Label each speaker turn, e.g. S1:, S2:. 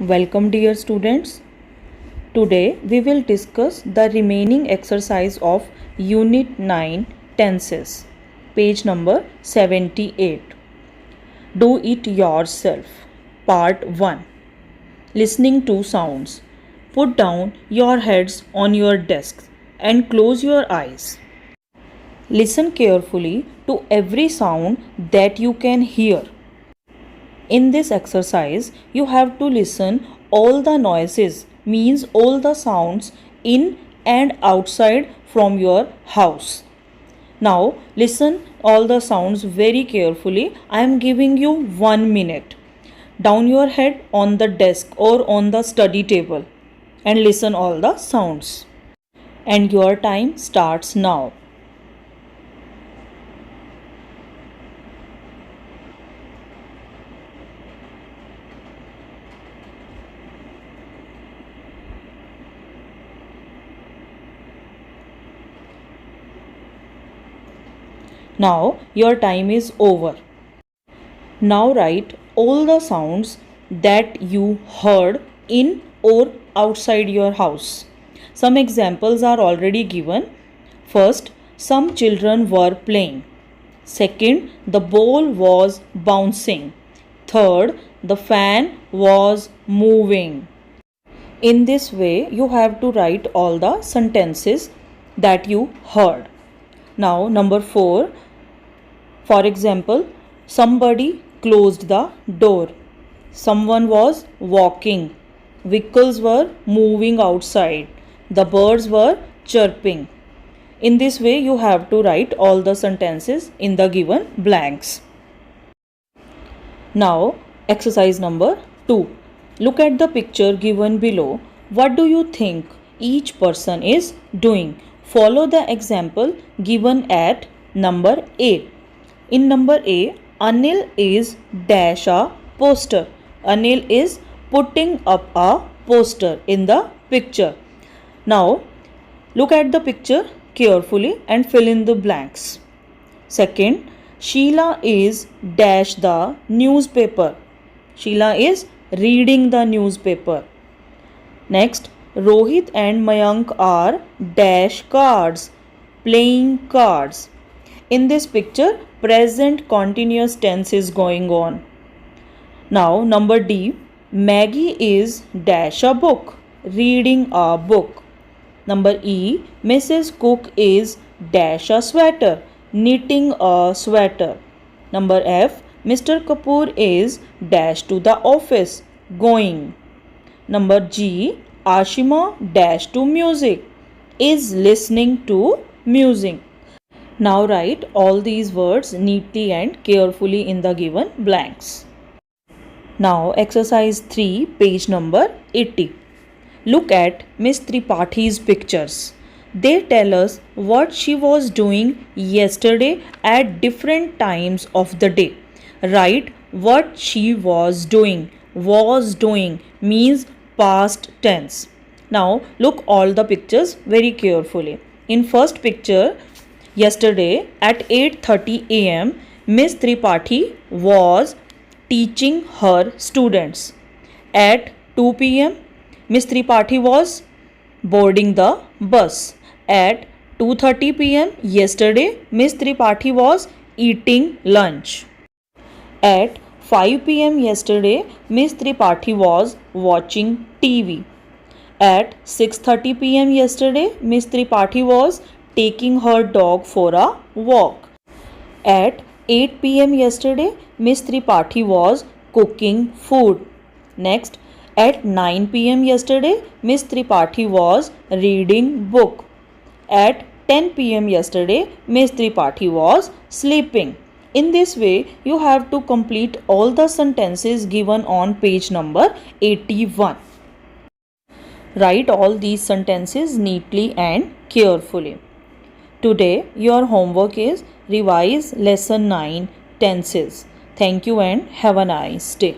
S1: Welcome dear students. Today we will discuss the remaining exercise of Unit 9 Tenses, page number 78. Do it yourself. Part 1. Listening to sounds. Put down your heads on your desks and close your eyes. Listen carefully to every sound that you can hear. In this exercise, you have to listen all the noises, means all the sounds in and outside from your house. Now listen all the sounds very carefully. I am giving you 1 minute. Down your head on the desk or on the study table and listen all the sounds. And your time starts now. Now your time is over. Now write all the sounds that you heard in or outside your house. Some examples are already given. First, some children were playing. Second, the ball was bouncing. Third, the fan was moving. In this way, you have to write all the sentences that you heard. Now, number 4. For example, somebody closed the door. Someone was walking. Vehicles were moving outside. The birds were chirping. In this way, you have to write all the sentences in the given blanks. Now, exercise number 2. Look at the picture given below. What do you think each person is doing? Follow the example given at number A. In number A, Anil is dash a poster. Anil is putting up a poster in the picture. Now, look at the picture carefully and fill in the blanks. Second, Sheila is dash the newspaper. Sheila is reading the newspaper. Next, Rohit and Mayank are dash cards, playing cards. In this picture, present continuous tense is going on. Now, number D, Maggie is dash a book, reading a book. Number E, Mrs. Cook is dash a sweater, knitting a sweater. Number F, Mr. Kapoor is dash to the office, going. Number G, Ashima dash to music, is listening to music. Now write all these words neatly and carefully in the given blanks. Now exercise 3, page number 80. Look at Miss Tripathi's pictures. They tell us what she was doing yesterday at different times of the day. Write what she was doing. Was doing means past tense. Now look all the pictures very carefully. In first picture, yesterday at 8:30 am, Miss Tripathi was teaching her students. At 2 pm, Miss Tripathi was boarding the bus. At 2:30 pm yesterday, Miss Tripathi was eating lunch. At 5 pm yesterday, Miss Tripathi was watching TV. At 6:30 pm yesterday, Miss Tripathi was taking her dog for a walk. At 8 pm yesterday, Miss Tripathi was cooking food. Next, at 9 pm yesterday, Miss Tripathi was reading book. At 10 pm yesterday, Miss Tripathi was sleeping. In this way, you have to complete all the sentences given on page number 81. Write all these sentences neatly and carefully. Today, your homework is revise lesson 9 tenses. Thank you and have a nice day.